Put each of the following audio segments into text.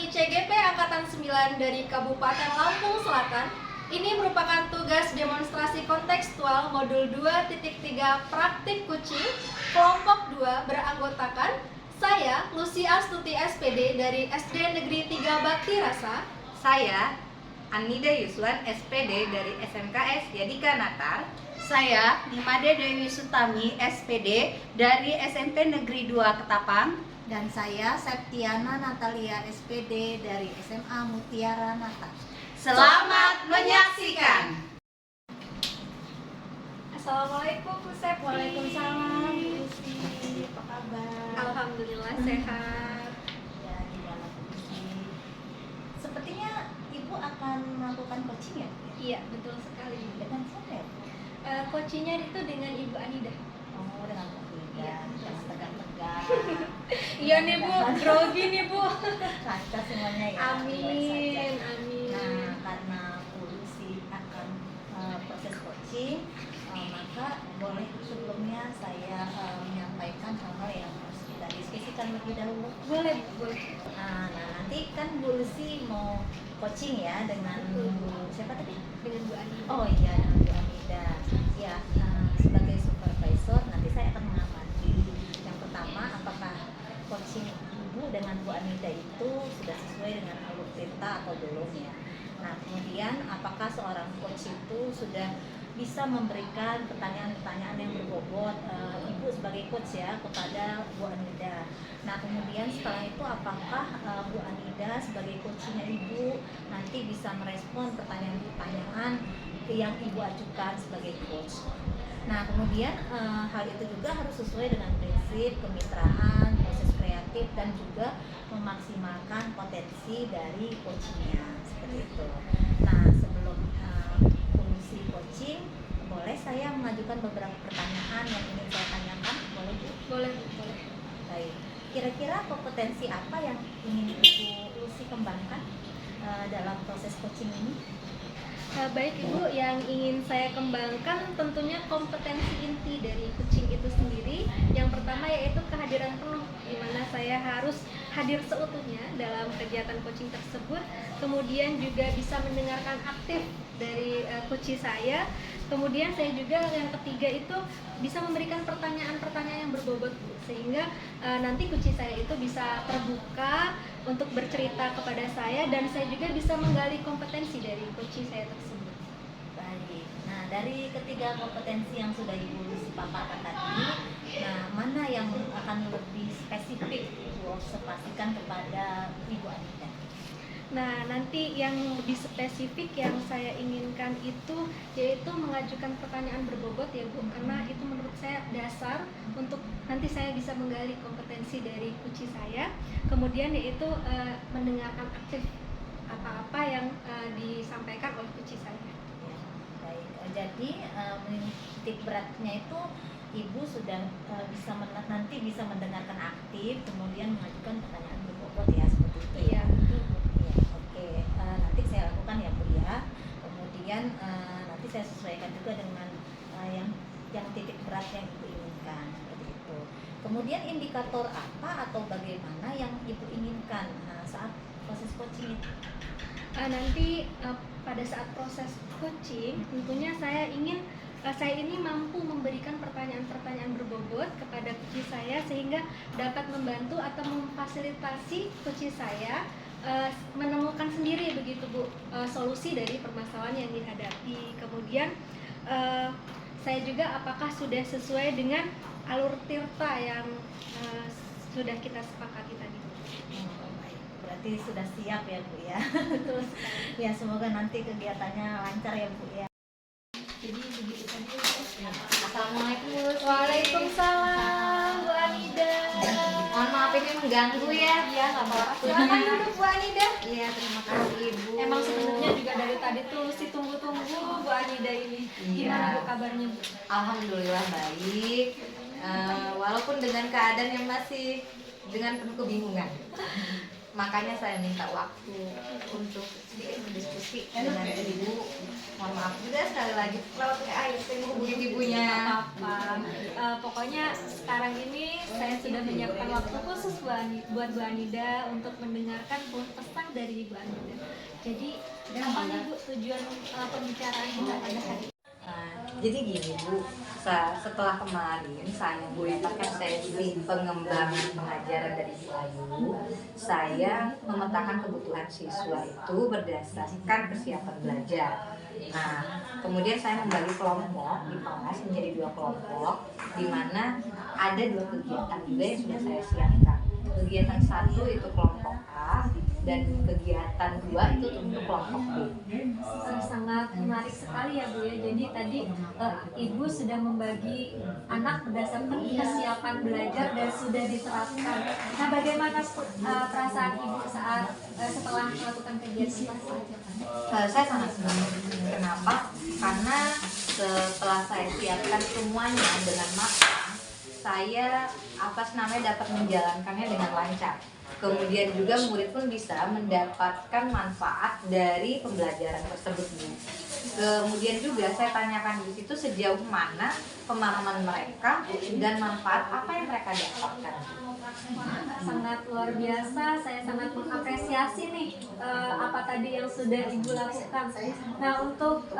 Kami CGP Angkatan 9 dari Kabupaten Lampung Selatan. Ini merupakan tugas demonstrasi kontekstual modul 2.3 praktik kucing kelompok 2 beranggotakan saya Lucy Astuti SPD dari SD Negeri 3 Bakti Rasa. Saya Anida Yuswan SPD dari SMKS Yadika Natar. Saya Nimade Dewi Sutami SPD dari SMP Negeri 2 Ketapang. Dan saya Septiana Natalia SPD dari SMA Mutiara Natar. Selamat menyaksikan. Assalamualaikum Bu Septi. Waalaikumsalam, Bu Lucy. Apa kabar? Alhamdulillah sehat. Ya, di dalam kondisi. Sepertinya Ibu akan melakukan coaching ya? Iya, betul sekali. Dengan siapa ya, Bu? Coachingnya itu dengan Ibu Anida. Oh, dengan Bu Ida. Iya. Jangan tegang-tegang. Iya nih Bu, grogi nih Bu. Lancar semuanya ya. Amin, Relax saja. amin. Nah, karena Bu Lucy akan proses coaching, maka boleh sebelumnya saya menyampaikan hal-hal yang harus kita diskusikan lebih dahulu. Boleh, boleh. Nah, nanti kan Bu Lucy mau coaching ya dengan Bu siapa tadi? Dengan Bu Anida. Oh iya, dengan Bu Anida. Ya, sebagai supervisor nanti saya akan mengamati. Yang pertama, apakah coaching Ibu dengan Bu Anida itu sudah sesuai dengan alur cerita atau belum ya? Nah, kemudian apakah seorang coach itu sudah bisa memberikan pertanyaan-pertanyaan yang berbobot Ibu sebagai coach ya kepada Bu Anida. Nah, kemudian setelah itu apakah Bu Anida sebagai coachnya Ibu nanti bisa merespon pertanyaan-pertanyaan yang Ibu ajukan sebagai coach. Nah, kemudian hal itu juga harus sesuai dengan prinsip kemitraan, proses kreatif, dan juga memaksimalkan potensi dari coachingnya seperti itu. Nah, sebelum fungsi coaching, boleh saya mengajukan beberapa pertanyaan yang ingin saya tanyakan? Boleh Bu? Boleh, boleh. Baik. Kira-kira kompetensi apa yang ingin Ibu Lucy kembangkan dalam proses coaching ini? Baik Ibu, yang ingin saya kembangkan tentunya kompetensi inti dari coaching itu sendiri. Yang pertama yaitu kehadiran penuh, di mana saya harus hadir seutuhnya dalam kegiatan coaching tersebut. Kemudian juga bisa mendengarkan aktif dari coach saya. Kemudian saya juga yang ketiga itu bisa memberikan pertanyaan-pertanyaan yang berbobot, sehingga nanti coach saya itu bisa terbuka untuk bercerita kepada saya, dan saya juga bisa menggali kompetensi dari coach saya tersebut. Baik. Nah, dari ketiga kompetensi yang sudah Ibu Lucy paparkan tadi, nah mana yang akan lebih spesifik Ibu observasikan kepada Ibu Anida? Nah, nanti yang lebih spesifik yang saya inginkan itu yaitu mengajukan pertanyaan berbobot ya Bu, karena itu menurut saya dasar untuk nanti saya bisa menggali kompetensi dari coach saya. Kemudian yaitu mendengarkan aktif apa-apa yang disampaikan oleh coach saya. Ya, baik. Jadi titik beratnya itu Ibu sudah nanti bisa mendengarkan aktif, kemudian mengajukan pertanyaan berbobot ya, seperti itu ya. Ya, oke. Nanti saya lakukan ya Bu ya. Kemudian nanti saya sesuaikan juga dengan yang titik berat yang Ibu inginkan seperti itu. Kemudian indikator apa atau bagaimana yang Ibu inginkan saat proses coaching itu? Nanti pada saat proses coaching tentunya saya ini mampu memberikan pertanyaan-pertanyaan berbobot kepada coach saya sehingga dapat membantu atau memfasilitasi coach saya menemukan sendiri begitu Bu solusi dari permasalahan yang dihadapi. Kemudian saya juga apakah sudah sesuai dengan alur tirta yang sudah kita sepakati tadi. Baik. Berarti sudah siap ya Bu ya. Betul. Ya, semoga nanti kegiatannya lancar ya Bu ya. Jadi begitu saja. Assalamualaikum. Waalaikumsalam Bu Anida. Mohon maaf ini mengganggu ya. Iya, nggak apa-apa. Silakan duduk Bu Anida. Iya, terima kasih Ibu. Emang sebenarnya juga dari tadi tuh si tunggu-tunggu Bu Anida ini. Gimana Bu kabarnya Bu? Alhamdulillah baik. Walaupun dengan keadaan yang masih dengan penuh kebingungan. makanya saya minta waktu untuk sedikit berdiskusi dengan ibu. Mohon maaf juga sekali lagi lewat WA ya, saya hubungin ibunya. Apa pokoknya sekarang ini saya sudah menyiapkan waktu khusus buat Bu Anida untuk mendengarkan pesan dari Ibu Anida. Jadi apa nih Bu tujuan pembicaraan kita pada hari ini? Jadi gini Bu, setelah kemarin saya mendapatkan sesi pengembangan pengajaran dari Bu Ayu, saya memetakan kebutuhan siswa itu berdasarkan kesiapan belajar. Nah, kemudian saya membagi kelompok di kelas menjadi 2 kelompok, di mana ada 2 kegiatan juga yang sudah saya siapkan. Kegiatan 1 itu kelompok A, dan kegiatan 2 itu untuk kelompok B. Sangat menarik sekali ya Bu ya. Jadi tadi Ibu sudah membagi anak berdasarkan kesiapan belajar dan sudah diterapkan. Nah, bagaimana perasaan Ibu saat setelah melakukan kegiatan pelajaran? Saya sangat senang. Kenapa? Karena setelah saya siapkan semuanya dengan matang, saya dapat menjalankannya dengan lancar. Kemudian juga murid pun bisa mendapatkan manfaat dari pembelajaran tersebut. Kemudian juga saya tanyakan di situ sejauh mana pemahaman mereka dan manfaat apa yang mereka dapatkan. Sangat luar biasa, saya sangat mengapresiasi nih apa tadi yang sudah Ibu lakukan. Nah, untuk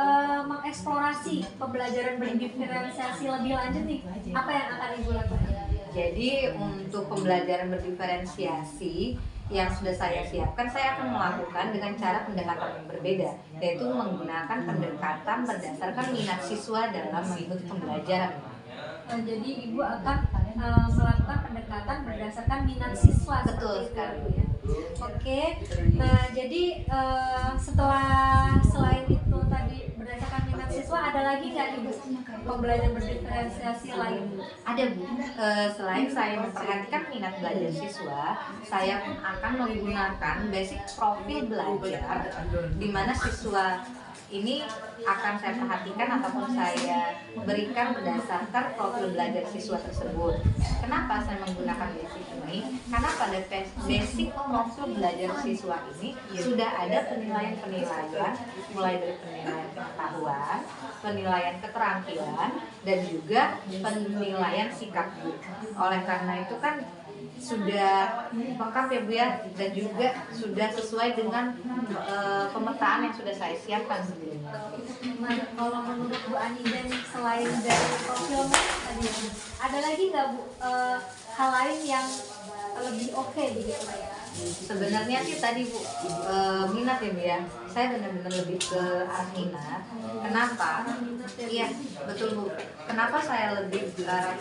mengeksplorasi pembelajaran berdiferensiasi lebih lanjut nih, apa yang akan Ibu lakukan? Jadi untuk pembelajaran berdiferensiasi yang sudah saya siapkan, saya akan melakukan dengan cara pendekatan yang berbeda, yaitu menggunakan pendekatan berdasarkan minat siswa dalam mengikuti pembelajaran. Jadi Ibu akan melakukan pendekatan berdasarkan minat siswa. Betul sekali. Oke. Nah, jadi selain itu tadi berdasarkan minat siswa, ada lagi nggak Ibu pembelajaran berdiferensiasi lain? Ada Bu. Selain saya memperhatikan minat belajar siswa, saya pun akan menggunakan basic profil belajar, di mana siswa ini akan saya perhatikan ataupun saya berikan berdasarkan profil belajar siswa tersebut. Kenapa saya menggunakan basic ini? Karena pada basic profil belajar siswa ini sudah ada penilaian-penilaian, mulai dari penilaian pengetahuan, penilaian keterampilan, dan juga penilaian sikap Bu. Oleh karena itu kan sudah lengkap ya Bu ya, dan juga sudah sesuai dengan pemetaan yang sudah saya siapkan sebelumnya. Nah, kalau menurut Bu Anida nih, selain dari profilnya tadi, ada lagi nggak Bu hal lain yang lebih oke begitu ya? Sebenarnya sih tadi Bu, minat ya Bu ya, saya benar-benar lebih ke arah minat. Kenapa? Iya betul Bu. Kenapa saya lebih ke arah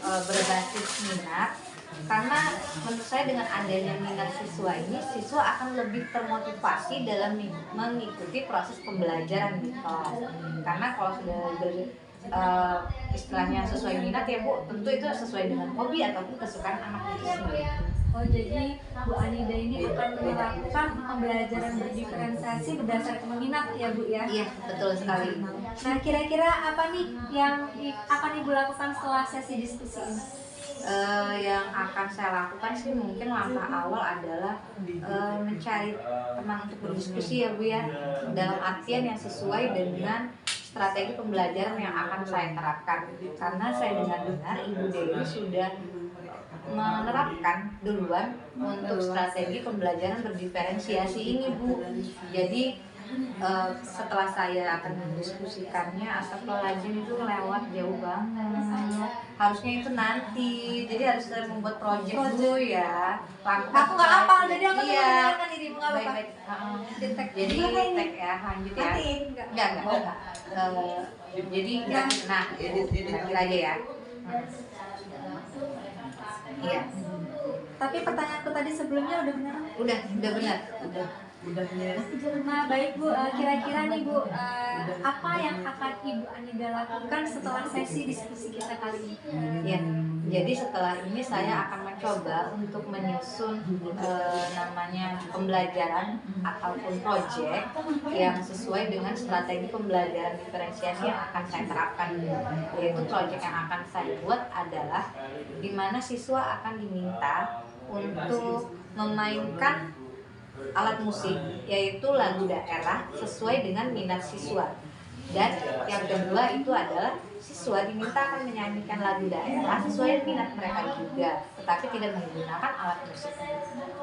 berbasis minat? Karena menurut saya dengan adanya minat siswa ini, siswa akan lebih termotivasi dalam mengikuti proses pembelajaran di kelas. Karena kalau sudah istilahnya sesuai minat ya Bu, tentu itu sesuai dengan hobi ataupun kesukaan anak itu sendiri. Oh, jadi Bu Anida ini akan melakukan pembelajaran berdiferensiasi berdasarkan minat ya Bu ya? Iya betul sekali. Nah, kira-kira apa nih yang akan Ibu lakukan setelah sesi diskusi ini? Yang akan saya lakukan sih mungkin langkah awal adalah mencari teman untuk berdiskusi ya Bu ya, dalam artian yang sesuai dengan strategi pembelajaran yang akan saya terapkan. Karena saya dengar Ibu Dewi sudah menerapkan duluan untuk strategi pembelajaran berdiferensiasi ini Bu. Jadi setelah saya akan mendiskusikannya, astagfirullahaladzim itu lewat jauh banget. Harusnya itu nanti, jadi harus saya membuat project dulu ya. Aku nggak hafal, jadi aku mendengarkan dirimu nggak apa-apa. Baik-baik. Jadi tag ya, lanjut ya. Enggak. Jadi nah, terakhir aja ya. Iya. Tapi pertanyaanku tadi sebelumnya udah benar? Udah benar. Nah, baik Bu, kira-kira nih Bu, apa yang akan Ibu Anida lakukan setelah sesi diskusi kita kali ini? Ya, jadi setelah ini saya akan mencoba untuk menyusun namanya pembelajaran ataupun project yang sesuai dengan strategi pembelajaran diferensiasi yang akan saya terapkan. Yaitu project yang akan saya buat adalah di mana siswa akan diminta untuk memainkan alat musik yaitu lagu daerah sesuai dengan minat siswa. Dan yang kedua itu adalah siswa diminta akan menyanyikan lagu daerah sesuai minat mereka juga, tetapi tidak menggunakan alat musik.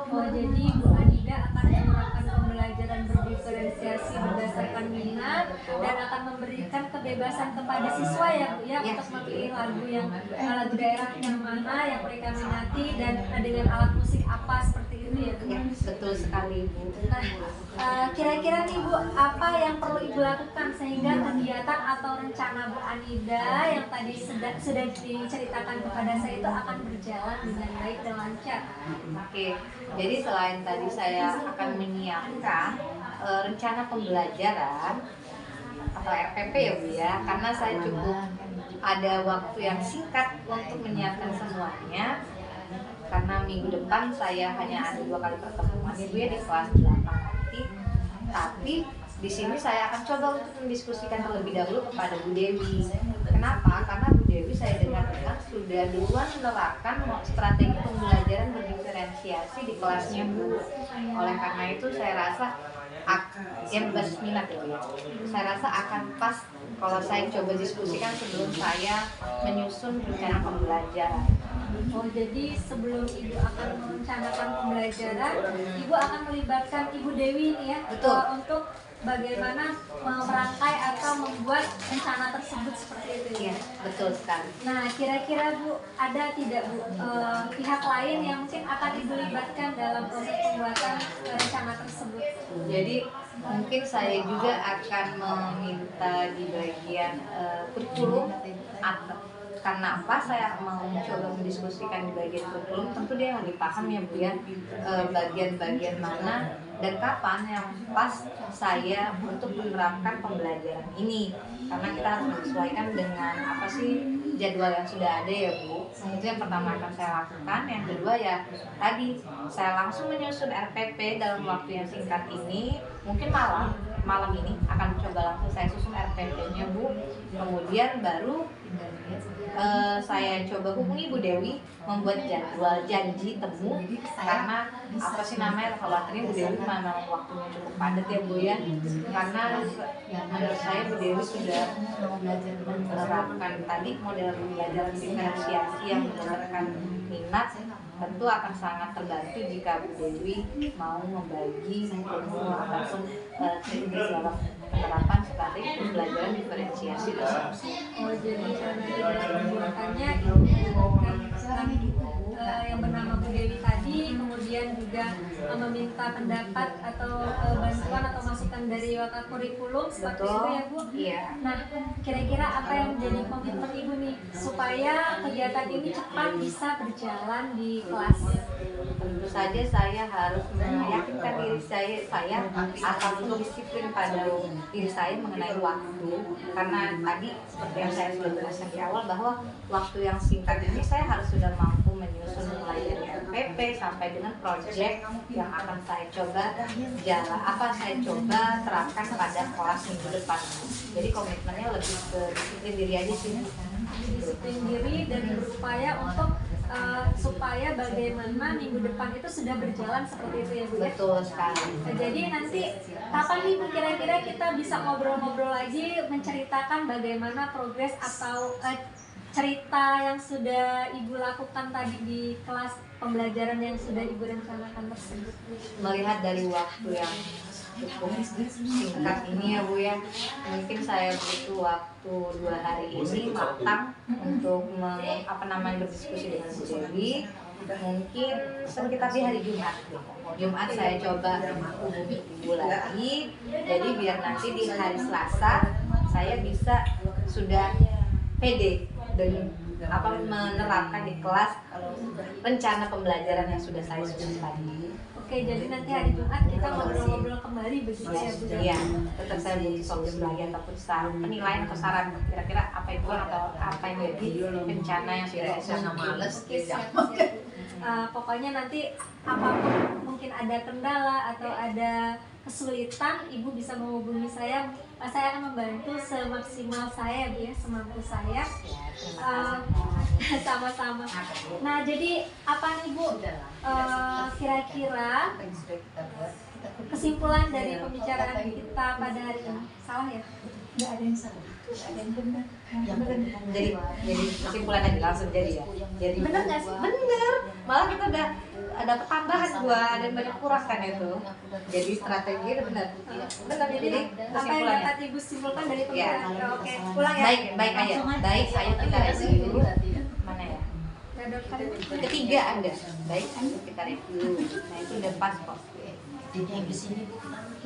Oh, jadi Bu Anida akan menerapkan pembelajaran berdiferensiasi berdasarkan minat dan akan memberikan kebebasan kepada siswa ya Bu ya, Ya. untuk memilih lagu daerah yang mana yang mereka minati dan dengan alat musik apa seperti itu ya Bu. Ya, betul sekali Bu. Nah, kira-kira nih Bu, apa yang perlu Ibu lakukan sehingga kegiatan atau rencana Bu Anida yang tadi sudah diceritakan kepada saya itu akan berjalan dengan baik dan lancar? Oke, jadi selain tadi saya akan menyiapkan rencana pembelajaran atau RPP ya Bu ya, karena saya cukup ada waktu yang singkat untuk menyiapkan semuanya. Karena minggu depan saya hanya ada 2 kali pertemuan ya Bu ya di kelas 8 nanti. Tapi di sini saya akan coba untuk mendiskusikan terlebih dahulu kepada Bu Dewi. Kenapa? Karena Bu Dewi saya dengar-dengar sudah duluan menerapkan strategi pembelajaran berdiferensiasi di kelasnya Bu. Oleh karena itu saya rasa yang berbasis minat ya Bu ya. Saya rasa akan pas kalau saya coba diskusikan sebelum saya menyusun rencana pembelajaran. Oh, jadi sebelum Ibu akan merencanakan pembelajaran, Ibu akan melibatkan Ibu Dewi nih ya, Betul. Untuk bagaimana merangkai atau membuat rencana tersebut seperti itu ya. Iya, betul sekali. Nah, kira-kira Bu, ada tidak Bu pihak lain yang mungkin akan Ibu libatkan dalam proses pembuatan rencana tersebut? Jadi mungkin saya juga akan meminta di bagian kurikulum karena apa saya mau mencoba mendiskusikan di bagian kurikulum, tentu dia yang lebih paham ya Bu ya, bagian-bagian mana dan kapan yang pas saya untuk menerapkan pembelajaran ini, karena kita harus menyesuaikan dengan apa sih jadwal yang sudah ada ya Bu. Itu yang pertama akan saya lakukan. Yang kedua ya tadi saya langsung menyusun RPP dalam waktu yang singkat ini, mungkin malam ini akan coba langsung saya susun RPP-nya Bu. Kemudian baru saya coba hubungi Bu Dewi membuat jadwal janji temu, karena apa sih namanya, khawatirnya Bu Dewi mana waktunya cukup padat ya Bu ya, karena menurut saya Bu Dewi sudah menerapkan tadi model pembelajaran diferensiasi yang berdasarkan minat. Tentu akan sangat terbantu jika Bu Dewi mau membagi ilmu ataupun teknis dalam penerapan strategi pembelajaran diferensiasi tersebut. Oh, jadi nanti dalam pembuatannya Ibu melibatkan yang bernama Bu Dewi tadi, kemudian juga meminta pendapat atau bantuan atau masukan dari wakil kurikulum seperti Betul. itu ya Bu. Iya. Nah, kira-kira apa yang menjadi komitmen Ibu nih supaya kegiatan ini cepat bisa berjalan di kelas? Tentu saja saya harus meyakinkan diri saya akan disiplin pada diri saya mengenai waktu, karena tadi seperti yang saya sudah jelaskan di awal bahwa waktu yang singkat ini saya harus sudah mampu menyusun mulai dari RPP sampai dengan proyek yang akan saya coba terapkan pada kelas minggu depan. Jadi komitmennya lebih ke disiplin diri aja sih. Disiplin diri dan berupaya untuk supaya bagaimana minggu depan itu sudah berjalan seperti itu ya Bu ya. Betul sekali. Nah, jadi nanti kapan nih Bu kira-kira kita bisa ngobrol-ngobrol lagi menceritakan bagaimana progres atau cerita yang sudah Ibu lakukan tadi di kelas pembelajaran yang sudah Ibu rencanakan tersebut? Melihat dari waktu yang cukup singkat ini ya Bu ya, mungkin saya butuh waktu 2 hari ini matang untuk berdiskusi dengan Bu Dewi. Mungkin sekitar di hari Jumat saya coba hubungi Ibu lagi, jadi biar nanti di hari Selasa saya bisa sudah pede dan menerapkan di kelas rencana pembelajaran yang sudah saya susun tadi. Oke, jadi nanti hari Jumat kita ngobrol-ngobrol kembali begitu ya Bu? Iya, tetap saya butuh solusi lagi ataupun penilaian atau saran kira-kira apa itu atau apa yang menjadi rencana yang sudah saya susun. Oke, siap. Pokoknya nanti apapun mungkin ada kendala atau ada kesulitan, Ibu bisa menghubungi saya. Saya akan membantu semaksimal saya, Bu ya, semampu saya. Sama-sama. Nah, jadi apa nih Bu? Kira-kira kesimpulan dari pembicaraan kita pada hari ini, salah ya? Nggak ada yang salah, nggak ada yang benar. Yang benar. Jadi kesimpulan aja langsung jadi ya. Jadi Bener nggak sih? bener, malah kita udah ada tambahan gua dan banyak kurang kan itu. Jadi strategi itu benar. Benar jadi Apa yang kesimpulannya. dapat Ibu simpulkan dari Ya. pembicaraan kita? Oke, ulang ya. Baik aja. Baik, ayo kita review dulu. Mana ya? Ketiga ada. Baik, ayo kita review. Nah itu udah pas kok. Jadi yang di sini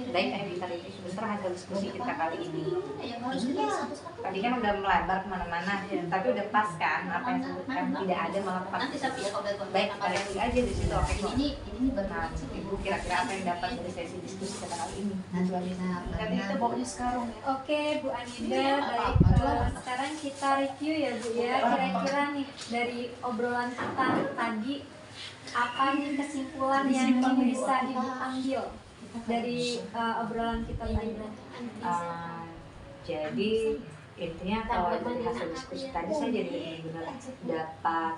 Baik, ayo kita review sebentar hasil diskusi kita kali ini. yang harus kita satu-satu. Tadi kan udah melebar kemana-mana, tapi udah pas kan apa yang disebutkan tidak ada malah pas. Nanti tapi ya kalau udah Baik, kita review aja di situ. Oke kok. ini baru Nah, Ibu kira-kira apa yang dapat dari sesi diskusi kita kali ini? nanti kita baunya sekarang ya. Oke, Bu Anida, baik. Sekarang kita review ya, Bu ya. Kira-kira nih dari obrolan kita tadi, apa nih kesimpulan yang bisa Ibu ambil dari obrolan kita tadi? Jadi intinya kalau dari hasil diskusi tadi saya jadi benar-benar dapat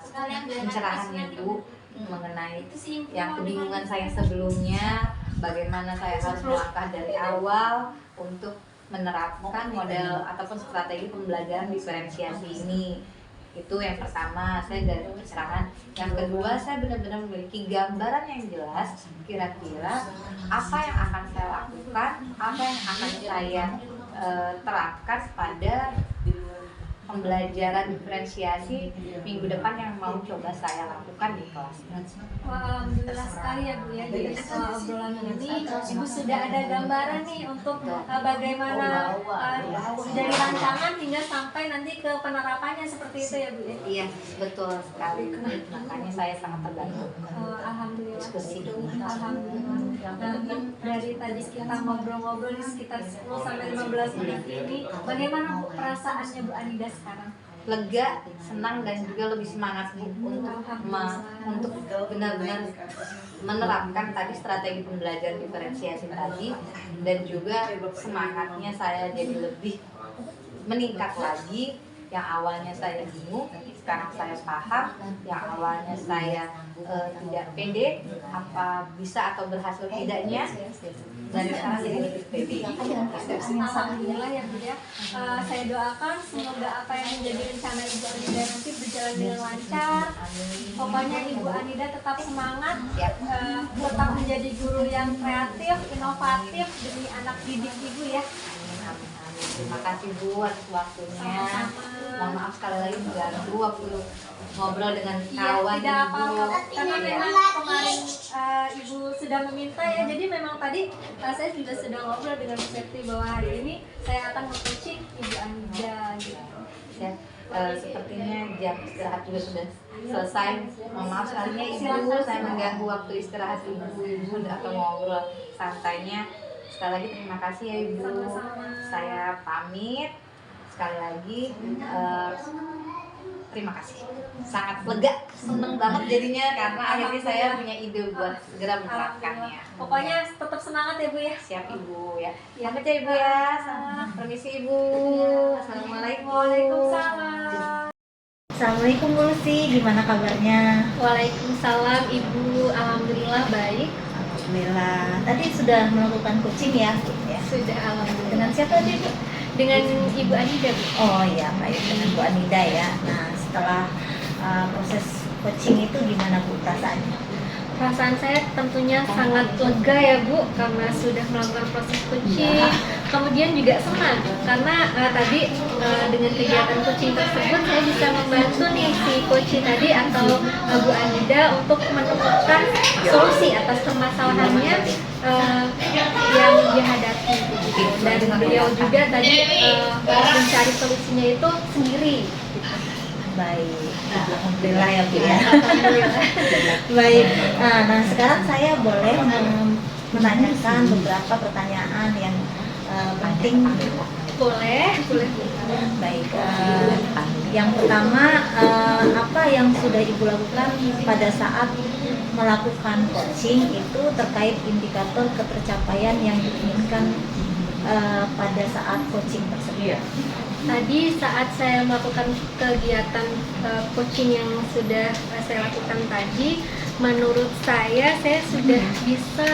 pencerahan Ibu mengenai yang kebingungan saya sebelumnya, bagaimana saya harus melangkah dari awal untuk menerapkan model ataupun strategi pembelajaran diferensiasi ini. Itu yang pertama, saya dari pencerahan. Yang kedua, saya benar-benar memiliki gambaran yang jelas kira-kira apa yang akan saya lakukan, apa yang akan saya terapkan pada pembelajaran diferensiasi minggu depan yang mau coba saya lakukan di kelas. Wah, alhamdulillah sekali ya Bu ya. Jadi setelah obrolan ini Ibu sudah ada gambaran nih untuk bagaimana dari rancangan hingga sampai nanti ke penerapannya seperti itu ya Bu ya. Iya, betul sekali. Makanya saya sangat terbantu. Alhamdulillah. Diskusi. Alhamdulillah. Nah, dari tadi kita ngobrol-ngobrol di sekitar 10 sampai 15 menit ini, bagaimana Bu perasaannya Bu Anida sekarang? Lega, senang dan juga lebih semangat Bu untuk benar-benar menerapkan tadi strategi pembelajaran diferensiasi tadi, dan juga semangatnya saya jadi lebih meningkat lagi. Yang awalnya saya bingung, sekarang saya paham. Yang awalnya saya tidak pede, apa bisa atau berhasil tidaknya, dan sekarang jadi lebih pede. Alhamdulillah ya Bu ya. Saya doakan semoga apa yang menjadi rencana Ibu Anida nanti berjalan dengan lancar. Pokoknya Ibu Anida tetap semangat, tetap menjadi guru yang kreatif, inovatif demi anak didik Ibu ya. Terima kasih Bu atas waktunya. Mohon maaf sekali lagi mengganggu waktu ngobrol dengan kawan Tidak Ibu. apa-apa, karena memang kemarin Ibu sudah meminta ya. Jadi memang tadi saya juga sudah ngobrol dengan Bu Septi bahwa hari ini saya akan meng-coaching Ibu Anida gitu. Ya, sepertinya jam istirahat juga sudah selesai. Mohon maaf sekalinya Ibu, saya mengganggu waktu istirahat Ibu atau ngobrol santainya. Sekali lagi terima kasih ya Ibu. Sama-sama. Saya pamit. Sekali lagi terima kasih. Sangat lega, seneng banget jadinya karena akhirnya saya punya ide buat segera menerapkannya. Pokoknya tetap semangat ya Bu ya. Siap Ibu ya. Ya. Pamit ya Ibu ya. Permisi Ibu. Assalamualaikum. Waalaikumsalam. Assalamualaikum Bu Lucy, gimana kabarnya? Waalaikumsalam Ibu, alhamdulillah baik. Alhamdulillah. Tadi sudah melakukan coaching ya? Sudah alhamdulillah. Dengan siapa tadi Bu? Dengan Ibu Anida Bu. Oh iya, baik, dengan Bu Anida ya. Nah, setelah proses coaching itu gimana Bu perasaannya? Perasaan saya tentunya sangat lega ya Bu, karena sudah melakukan proses coaching. Kemudian juga senang karena tadi dengan kegiatan coaching tersebut saya bisa membantu nih si coach tadi atau Bu Anida untuk menemukan solusi atas permasalahannya yang dia hadapi gitu. Dan beliau juga tadi mencari solusinya itu sendiri gitu. Baik, alhamdulillah ya Bu ya. Alhamdulillah. Baik, nah sekarang saya boleh menanyakan beberapa pertanyaan yang penting. Boleh. Baik, yang pertama apa yang sudah Ibu lakukan pada saat melakukan coaching itu terkait indikator ketercapaian yang diinginkan pada saat coaching tersebut. Tadi saat saya melakukan kegiatan coaching yang sudah saya lakukan tadi, menurut saya sudah bisa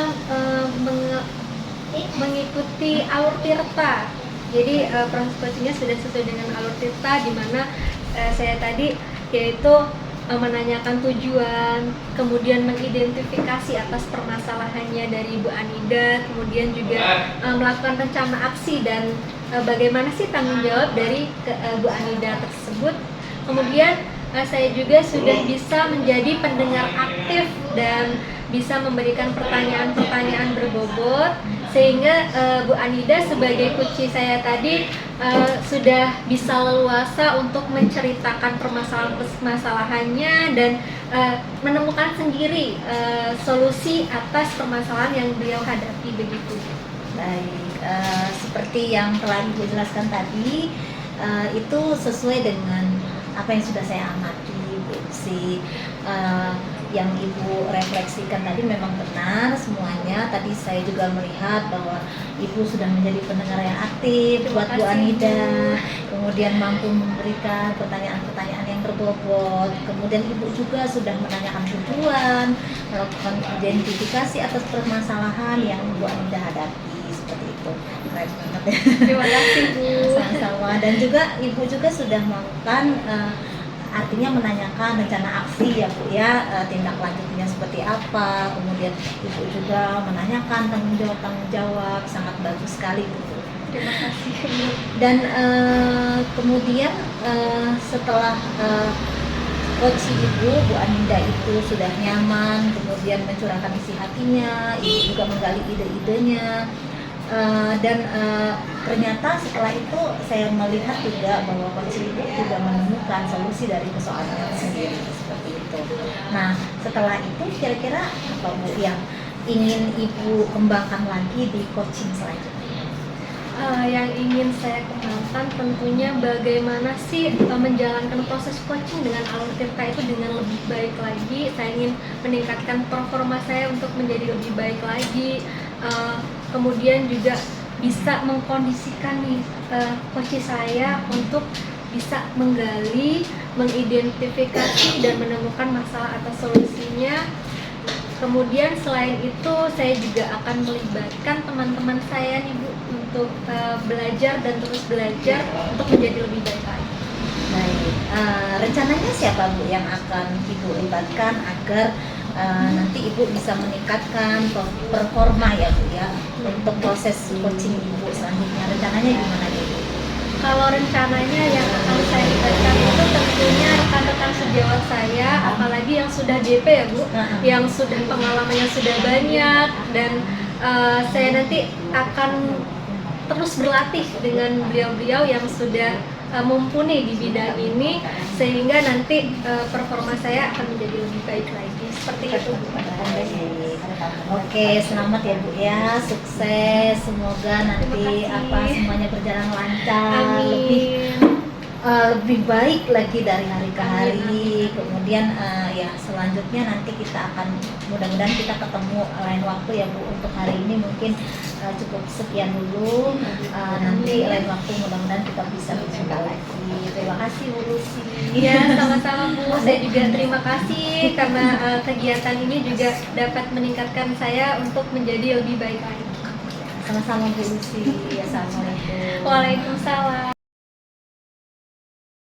mengikuti alur tirta. Jadi proses coachingnya sudah sesuai dengan alur tirta, di mana saya tadi yaitu menanyakan tujuan, kemudian mengidentifikasi atas permasalahannya dari Bu Anida, kemudian juga melakukan rencana aksi dan bagaimana sih tanggung jawab dari Bu Anida tersebut. Kemudian saya juga sudah bisa menjadi pendengar aktif dan bisa memberikan pertanyaan-pertanyaan berbobot, sehingga Bu Anida sebagai coach saya tadi sudah bisa leluasa untuk menceritakan permasalahan-permasalahannya dan menemukan sendiri solusi atas permasalahan yang beliau hadapi begitu. Baik, seperti yang telah Ibu jelaskan tadi, itu sesuai dengan apa yang sudah saya amati, Bu Usi. Yang Ibu refleksikan tadi memang benar semuanya. Tadi saya juga melihat bahwa Ibu sudah menjadi pendengar yang aktif buat Bu Anida, kemudian mampu memberikan pertanyaan-pertanyaan yang berbobot. Kemudian Ibu juga sudah menanyakan tujuan, melakukan identifikasi atas permasalahan yang Bu Anida hadapi. Seperti itu, keren banget ya. Terima kasih Bu. Sama-sama. Dan juga Ibu juga sudah melakukan artinya menanyakan rencana aksi ya Bu ya, tindak lanjutnya seperti apa. Kemudian Ibu juga menanyakan tanggung jawab, sangat bagus sekali Bu. Terima kasih. Dan kemudian setelah coach Ibu, Bu Anida itu sudah nyaman, kemudian mencurahkan isi hatinya, Ibu juga menggali ide-idenya. Dan ternyata setelah itu saya melihat juga bahwa coach Ibu juga menemukan solusi dari persoalannya sendiri seperti itu. Nah, setelah itu kira-kira apa Bu yang ingin Ibu kembangkan lagi di coaching selanjutnya? Yang ingin saya kembangkan tentunya bagaimana sih menjalankan proses coaching dengan alur tirta itu dengan lebih baik lagi. Saya ingin meningkatkan performa saya untuk menjadi lebih baik lagi. Kemudian juga bisa mengkondisikan nih coach saya untuk bisa menggali, mengidentifikasi dan menemukan masalah atau solusinya. Kemudian selain itu saya juga akan melibatkan teman-teman saya nih Bu untuk belajar dan terus belajar untuk menjadi lebih baik lagi. Baik, rencananya siapa Bu yang akan Ibu libatkan agar nanti Ibu bisa meningkatkan performa ya Bu ya untuk proses coaching Ibu selanjutnya? Rencananya gimana Bu? Kalau rencananya yang akan saya libatkan itu tentunya rekan-rekan sejawat saya, apalagi yang sudah DP ya Bu, yang sudah pengalamannya sudah banyak, dan saya nanti akan terus berlatih dengan beliau-beliau yang sudah mumpuni di bidang ini, sehingga nanti performa saya akan menjadi lebih baik lagi. Seperti itu Bu. Oke, selamat ya Bu ya, sukses, semoga nanti semuanya berjalan lancar, lebih baik lagi dari hari ke hari. Kemudian ya selanjutnya nanti kita akan mudah-mudahan kita ketemu lain waktu ya Bu. Untuk hari ini mungkin cukup sekian dulu. Nanti lain waktu mudah-mudahan kita bisa berjumpa lagi. Terima kasih Bu Lucy. Ya, sama-sama Bu. Saya juga terima kasih karena kegiatan ini juga dapat meningkatkan saya untuk menjadi lebih baik lagi. Sama-sama Bu Lucy. Assalamualaikum. Waalaikumsalam.